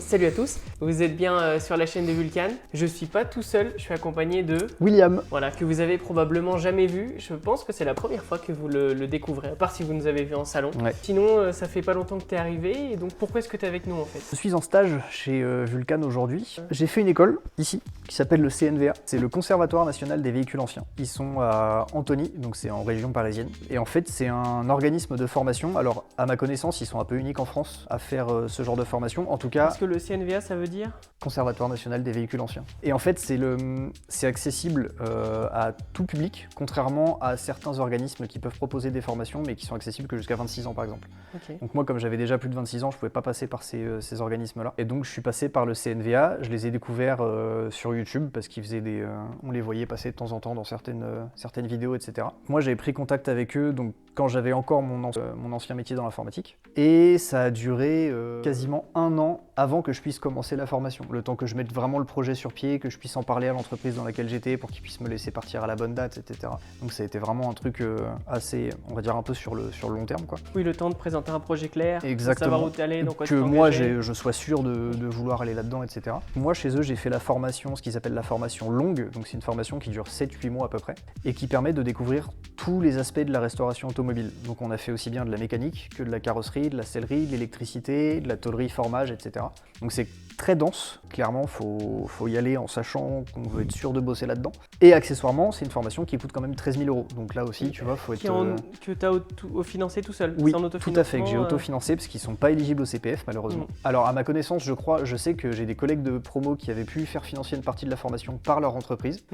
Salut à tous, vous êtes bien sur la chaîne de Vulcan. Je suis pas tout seul, je suis accompagné de William. Voilà, que vous avez probablement jamais vu. Je pense que c'est la première fois que vous le découvrez, à part si vous nous avez vu en salon. Ouais. Sinon, ça fait pas longtemps que tu es arrivé, et donc pourquoi est-ce que tu es avec nous en fait? Je suis en stage chez Vulcan aujourd'hui. J'ai fait une école ici qui s'appelle le CNVA. C'est le Conservatoire National des Véhicules Anciens. Ils sont à Antony, donc c'est en région parisienne. Et en fait, c'est un organisme de formation. Alors, à ma connaissance, ils sont un peu uniques en France à faire ce genre de formation. En tout cas, Parce que le CNVA, ça veut dire? Conservatoire National des Véhicules Anciens. Et en fait, c'est accessible à tout public, contrairement à certains organismes qui peuvent proposer des formations, mais qui sont accessibles que jusqu'à 26 ans, par exemple. Ok. Donc moi, comme j'avais déjà plus de 26 ans, je ne pouvais pas passer par ces organismes-là. Et donc, je suis passé par le CNVA. Je les ai découverts sur YouTube parce qu'ils faisaient on les voyait passer de temps en temps dans certaines vidéos, etc. Moi, j'avais pris contact avec eux donc, quand j'avais encore mon ancien métier dans l'informatique. Et ça a duré quasiment 1 an avant que je puisse commencer la formation. Le temps que je mette vraiment le projet sur pied, que je puisse en parler à l'entreprise dans laquelle j'étais pour qu'ils puissent me laisser partir à la bonne date, etc. Donc ça a été vraiment un truc assez, on va dire un peu sur le long terme, quoi. Oui, le temps de présenter un projet clair, Exactement. de savoir où tu allais, dans quoi tu Que t'engageais. moi je sois sûr de vouloir aller là-dedans, etc. Moi chez eux j'ai fait la formation, ce qu'ils appellent la formation longue, donc c'est une formation qui dure 7-8 mois à peu près, et qui permet de découvrir tous les aspects de la restauration automobile. Donc on a fait aussi bien de la mécanique que de la carrosserie, de la sellerie, de l'électricité, de la tôlerie, formage, etc. Donc c'est très dense, clairement, faut y aller en sachant qu'on veut être sûr de bosser là-dedans. Et accessoirement, c'est une formation qui coûte quand même 13 000 €. Donc là aussi, tu vois, faut être... Que tu as financé tout seul? Oui, C'est en tout à fait, que j'ai autofinancé parce qu'ils sont pas éligibles au CPF, malheureusement. Alors à ma connaissance, je sais que j'ai des collègues de promo qui avaient pu faire financer une partie de la formation par leur entreprise,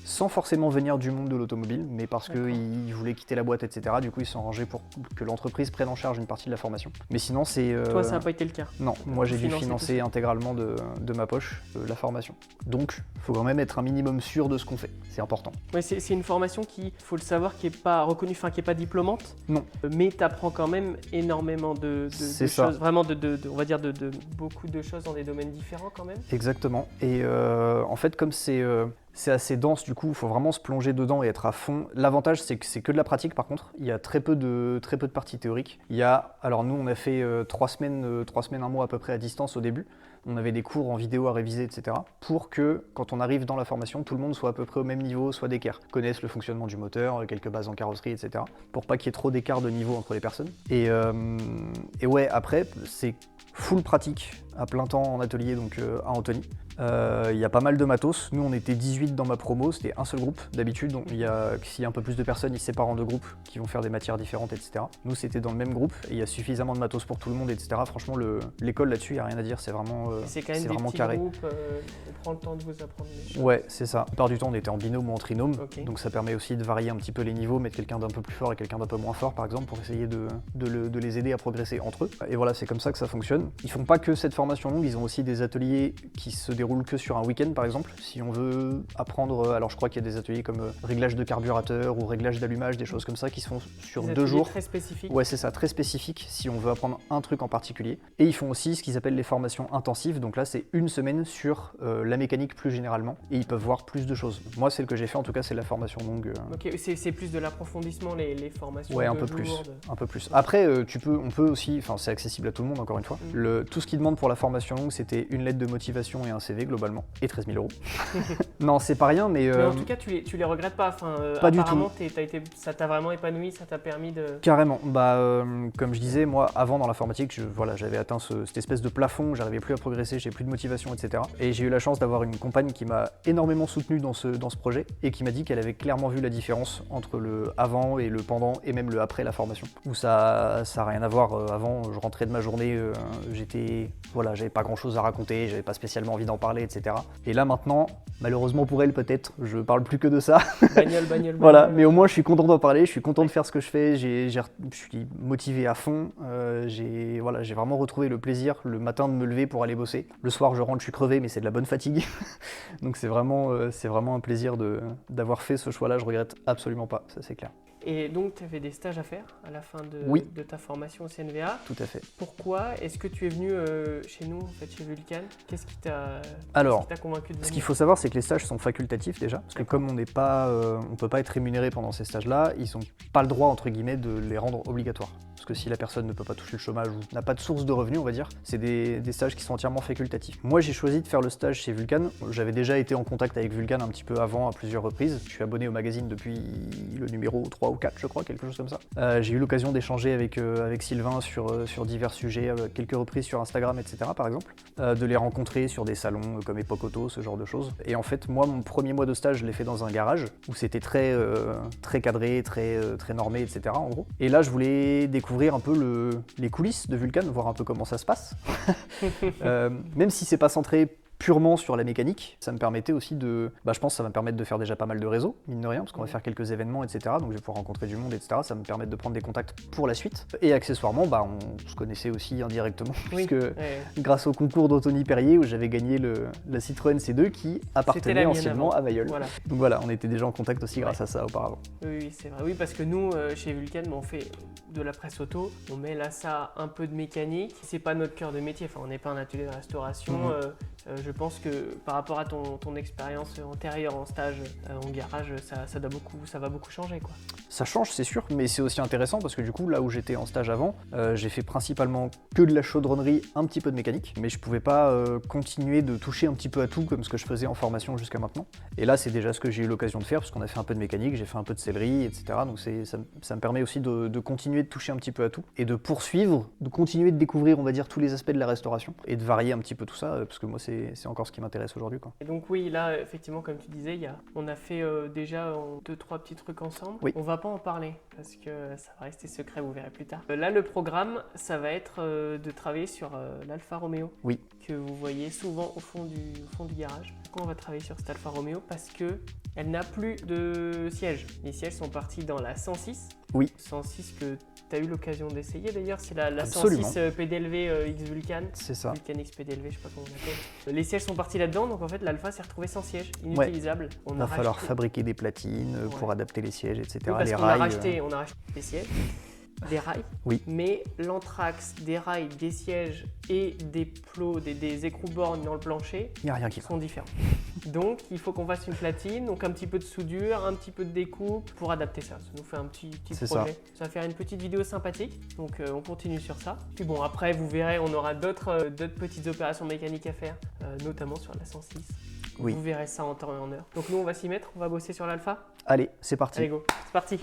sans forcément venir du monde de l'automobile, mais parce qu'ils voulaient quitter la boîte, etc. Du coup, ils se sont arrangés pour que l'entreprise prenne en charge une partie de la formation. Mais sinon, c'est... Toi, ça n'a pas été le cas? Non, moi j'ai dû financer intégralement de ma poche la formation. Donc, il faut quand même être un minimum sûr de ce qu'on fait. C'est important. Ouais, c'est une formation qui, faut le savoir, qui n'est pas reconnue, enfin qui n'est pas diplômante. Non. Mais tu apprends quand même énormément de choses, vraiment on va dire de beaucoup de choses dans des domaines différents quand même. Exactement. Et en fait, comme c'est assez dense, du coup, il faut vraiment se plonger dedans et être à fond. L'avantage, c'est que c'est que de la pratique, par contre. Il y a très peu de parties théoriques. Alors nous, on a fait 3 semaines, 1 mois à peu près à distance au début. On avait des cours en vidéo à réviser, etc. Pour que, quand on arrive dans la formation, tout le monde soit à peu près au même niveau, soit d'équerre. Connaissent le fonctionnement du moteur, quelques bases en carrosserie, etc. Pour pas qu'il y ait trop d'écart de niveau entre les personnes. Et ouais, après, c'est full pratique à plein temps en atelier, donc à Antony. Il y a pas mal de matos. Nous, on était 18 dans ma promo, c'était un seul groupe d'habitude. S'il y a un peu plus de personnes, ils se séparent en 2 groupes qui vont faire des matières différentes, etc. Nous, c'était dans le même groupe et il y a suffisamment de matos pour tout le monde, etc. Franchement, l'école là-dessus, il n'y a rien à dire, c'est vraiment carré. C'est quand même des petits groupes, on prend le temps de vous apprendre les choses. Ouais, c'est ça. La plupart du temps, on était en binôme ou en trinôme, Okay. Donc ça permet aussi de varier un petit peu les niveaux, mettre quelqu'un d'un peu plus fort et quelqu'un d'un peu moins fort, par exemple, pour essayer de les aider à progresser entre eux. Et voilà, c'est comme ça que ça fonctionne. Ils font pas que cette formation longue, ils ont aussi des ateliers qui se déroulent que sur un week-end, par exemple. Si on veut apprendre, alors je crois qu'il y a des ateliers comme réglage de carburateur ou réglage d'allumage, des choses comme ça qui se font sur 2 jours. Très spécifiques. Ouais, c'est ça, très spécifique si on veut apprendre un truc en particulier. Et ils font aussi ce qu'ils appellent les formations intensives. Donc là, c'est 1 semaine sur la mécanique plus généralement. Et ils peuvent voir plus de choses. Moi, celle que j'ai fait, en tout cas, c'est la formation longue. Ok, c'est plus de l'approfondissement, les formations. Ouais, un peu plus. Après, on peut aussi, enfin, c'est accessible à tout le monde, encore une fois. Tout ce qu'ils demandent pour la formation longue, c'était une lettre de motivation et un CV globalement, et 13 000 €. Non, c'est pas rien, mais en tout cas, tu les regrettes pas. Enfin, pas du apparemment, tout. Ça t'a vraiment épanoui, ça t'a permis de... Carrément. Comme je disais, moi, avant dans l'informatique, j'avais atteint cette espèce de plafond, j'arrivais plus à progresser, j'ai plus de motivation, etc. Et j'ai eu la chance d'avoir une compagne qui m'a énormément soutenu dans ce projet et qui m'a dit qu'elle avait clairement vu la différence entre le avant et le pendant et même le après la formation. Où ça a rien à voir. Avant, je rentrais de ma journée, j'avais pas grand chose à raconter, j'avais pas spécialement envie d'en parler, etc. Et là maintenant, malheureusement pour elle peut-être, je parle plus que de ça. Bagnole. Voilà, mais au moins je suis content d'en parler, je suis content de faire ce que je fais, je suis motivé à fond, j'ai vraiment retrouvé le plaisir le matin de me lever pour aller bosser. Le soir je rentre, je suis crevé, mais c'est de la bonne fatigue. Donc c'est vraiment un plaisir d'avoir fait ce choix-là, je regrette absolument pas, ça c'est clair. Et donc, tu avais des stages à faire à la fin de ta formation au CNVA. Tout à fait. Pourquoi est-ce que tu es venu chez nous, en fait, chez Vulcan? Qu'est-ce qui t'a convaincu de venir? Ce qu'il faut savoir, c'est que les stages sont facultatifs déjà, parce que comme on ne peut pas être rémunéré pendant ces stages-là, ils n'ont pas le droit, entre guillemets, de les rendre obligatoires. parce que si la personne ne peut pas toucher le chômage ou n'a pas de source de revenus, on va dire, c'est des stages qui sont entièrement facultatifs. Moi, j'ai choisi de faire le stage chez Vulcan. J'avais déjà été en contact avec Vulcan un petit peu avant, à plusieurs reprises. Je suis abonné au magazine depuis le numéro 3 ou 4, je crois, quelque chose comme ça. J'ai eu l'occasion d'échanger avec Sylvain sur divers sujets, quelques reprises sur Instagram, etc. par exemple, de les rencontrer sur des salons comme Époque Auto, ce genre de choses. Et en fait, moi, mon premier mois de stage, je l'ai fait dans un garage où c'était très cadré, très normé, etc. en gros. Et là, je voulais découvrir un peu les coulisses de Vulcan, voir un peu comment ça se passe. Même si c'est pas centré purement sur la mécanique, ça me permettait aussi je pense que ça va me permettre de faire déjà pas mal de réseaux, mine de rien, parce qu'on va faire quelques événements, etc. Donc je vais pouvoir rencontrer du monde, etc. Ça va me permettre de prendre des contacts pour la suite. Et accessoirement, on se connaissait aussi indirectement, puisque grâce au concours d'Anthony Perrier, où j'avais gagné la Citroën C2 qui appartenait anciennement à Vailleul. Voilà. Donc voilà, on était déjà en contact aussi grâce à ça auparavant. Oui, c'est vrai. Oui, parce que nous, chez Vulcan, on fait de la presse auto, on met là ça un peu de mécanique. C'est pas notre cœur de métier, enfin on n'est pas un atelier de restauration. Je pense que par rapport à ton expérience antérieure en stage en garage, ça va beaucoup changer, quoi. Ça change, c'est sûr, mais c'est aussi intéressant parce que du coup, là où j'étais en stage avant, j'ai fait principalement que de la chaudronnerie, un petit peu de mécanique, mais je pouvais pas continuer de toucher un petit peu à tout comme ce que je faisais en formation jusqu'à maintenant. Et là, c'est déjà ce que j'ai eu l'occasion de faire parce qu'on a fait un peu de mécanique, j'ai fait un peu de sellerie, etc. Donc ça me permet aussi de continuer de toucher un petit peu à tout et de poursuivre, de continuer de découvrir, on va dire, tous les aspects de la restauration et de varier un petit peu tout ça parce que moi, c'est encore ce qui m'intéresse aujourd'hui, quoi. Et donc oui, là, effectivement, comme tu disais, on a fait déjà 2-3 petits trucs ensemble. Oui. On va pas en parler parce que ça va rester secret, vous verrez plus tard. Là, le programme, ça va être de travailler sur l'Alfa Romeo. Oui. Que vous voyez souvent au fond du garage. Pourquoi on va travailler sur cette Alfa Romeo? Parce que elle n'a plus de siège. Les sièges sont partis dans la 106. Oui. 106 que tu as eu l'occasion d'essayer d'ailleurs, c'est la Absolument. 106 PDLV X Vulcan. C'est ça. Vulcan X PDLV, je sais pas comment on appelle. Les sièges sont partis là-dedans, donc en fait l'Alfa s'est retrouvé sans siège, inutilisable. Il va falloir fabriquer des platines pour adapter les sièges, etc. Oui, parce les qu'on rails. on a racheté des sièges. Des rails, oui. Mais l'anthrax, des rails, des sièges et des plots, des écrous-bornes dans le plancher sont différents. Donc il faut qu'on fasse une platine, donc un petit peu de soudure, un petit peu de découpe pour adapter ça. Ça nous fait un petit projet. Ça va faire une petite vidéo sympathique, donc on continue sur ça. Puis bon, après vous verrez, on aura d'autres petites opérations mécaniques à faire, notamment sur la 106. Oui. Vous verrez ça en temps et en heure. Donc nous on va s'y mettre, on va bosser sur l'Alfa. Allez, c'est parti. Allez go, c'est parti.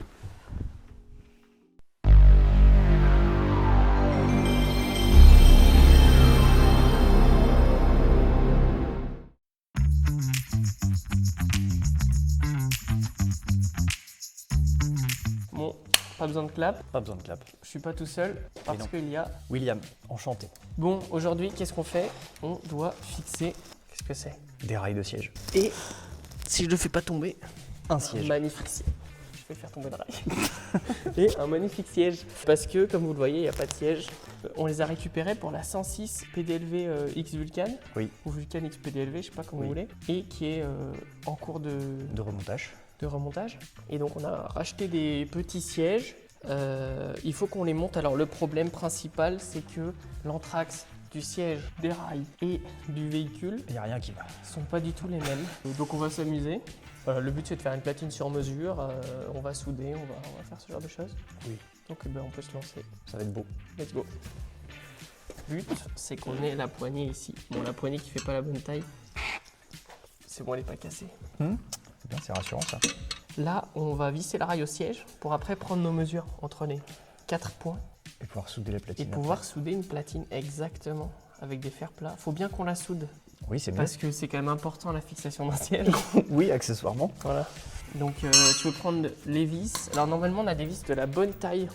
Bon, pas besoin de clap. Pas besoin de clap. Je suis pas tout seul parce qu'il y a William, enchanté. Bon, aujourd'hui, qu'est-ce qu'on fait? On doit fixer. Qu'est-ce que c'est? Des rails de siège. Et si je le fais pas tomber, un siège. Magnifique siège. Je vais faire tomber le rail. Et un magnifique siège. Parce que, comme vous le voyez, il n'y a pas de siège. On les a récupérés pour la 106 PDLV X Vulcan. Oui. Ou Vulcan X PDLV, je sais pas comment vous voulez. Et qui est en cours de remontage. Et donc on a racheté des petits sièges. Il faut qu'on les monte. Alors le problème principal, c'est que l'anthrax du siège, des rails et du véhicule, il n'y a rien qui va. Sont pas du tout les mêmes. Donc on va s'amuser. Le but c'est de faire une platine sur mesure. On va souder, on va faire ce genre de choses. Oui. Donc on peut se lancer. Ça va être beau. Let's go. Le but c'est qu'on ait la poignée ici. Bon, la poignée qui fait pas la bonne taille. C'est bon, elle n'est pas cassée. C'est bien, c'est rassurant ça. Là, on va visser la rail au siège pour après prendre nos mesures entre les 4 points. Et pouvoir souder la platine. Et pouvoir souder une platine, exactement, avec des fers plats. Faut bien qu'on la soude. Oui, c'est mieux. Parce que c'est quand même important la fixation d'un siège. Oui, accessoirement. Voilà. Donc tu veux prendre les vis. Alors normalement, on a des vis de la bonne taille.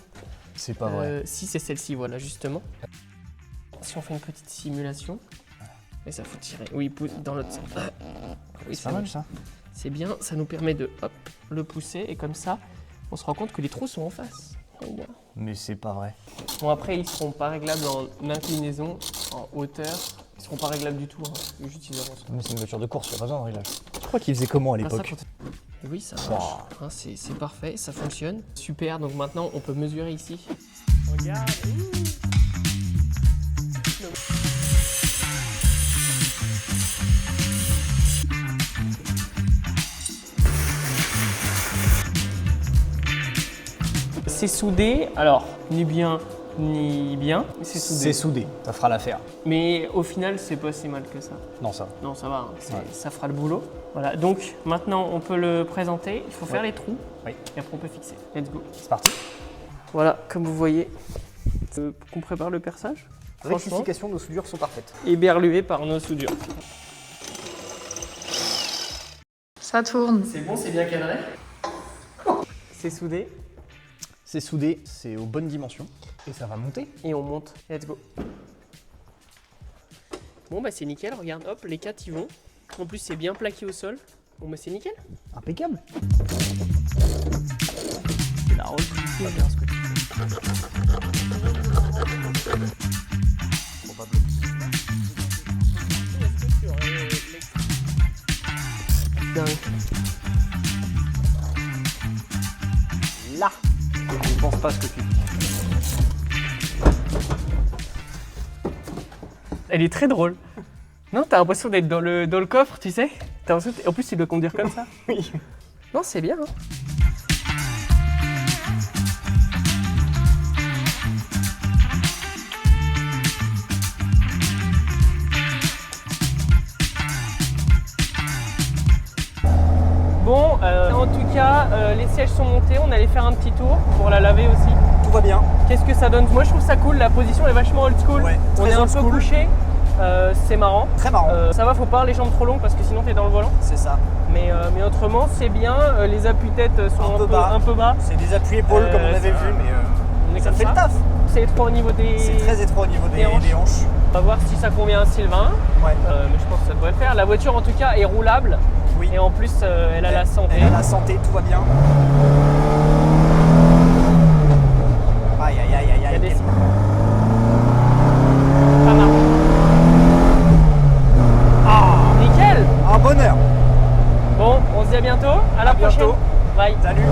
C'est pas vrai. Si, c'est celle-ci, voilà, justement. Si on fait une petite simulation. Et ça faut tirer. Oui, dans l'autre sens. Oui, c'est pas mal ça. C'est bien, ça nous permet de le pousser et comme ça, on se rend compte que les trous sont en face. Regarde. Mais c'est pas vrai. Bon, après, ils seront pas réglables en inclinaison, en hauteur. Ils seront pas réglables du tout. Juste mais c'est une voiture de course, il n'y a pas besoin de réglage. Je crois qu'ils faisaient comment à l'époque? Oui, ça marche. C'est parfait, ça fonctionne. Super, donc maintenant, on peut mesurer ici. Regarde. C'est soudé, alors on est bien ni bien. C'est soudé. C'est soudé, ça fera l'affaire. Mais au final, c'est pas si mal que ça. Non, ça. Non, ça va, hein. Ça fera le boulot. Voilà, donc maintenant on peut le présenter. Il faut faire les trous. Oui. Et après on peut fixer. Let's go. C'est parti. Voilà, comme vous voyez, qu'on prépare le perçage. Rectification, nos soudures sont parfaites. Éberlué par nos soudures. Ça tourne. C'est bon, c'est bien cadré. C'est soudé. C'est soudé, c'est aux bonnes dimensions. Et ça va monter. Et on monte. Let's go. Bon bah c'est nickel, regarde, hop, les 4 y vont. En plus c'est bien plaqué au sol. Bon bah c'est nickel. Impeccable. C'est la rigidité, bien ce que tu fais. Dingue. Là. Je ne pense pas ce que tu dis. Elle est très drôle. Non, t'as l'impression d'être dans le coffre, tu sais. T'as l'impression en plus, il doit conduire comme ça. Oui. Non, c'est bien. Hein. Bon, en tout cas, les sièges sont montés. On allait faire un petit tour pour la laver aussi. Tout va bien. Qu'est-ce que ça donne? Moi, je trouve ça cool. La position est vachement old school. Ouais, on est un peu couché. C'est marrant. Très marrant. Ça va, faut pas avoir les jambes trop longues parce que sinon t'es dans le volant. C'est ça. Mais autrement, c'est bien. Les appuis-têtes sont un peu bas. C'est des appuis-épaules comme on avait vu, mais on est ça comme fait le taf. C'est étroit au niveau des. C'est très étroit au niveau des hanches. On va voir si ça convient à Sylvain. Ouais. Mais je pense que ça devrait le faire. La voiture, en tout cas, est roulable. Oui. Et en plus, elle a la santé. Elle a la santé, tout va bien. Aïe, aïe, aïe, aïe, aïe. Ça marche. Ah, nickel. Un bonheur. Bon, on se dit à bientôt. À la prochaine. Bientôt. Bye. Salut.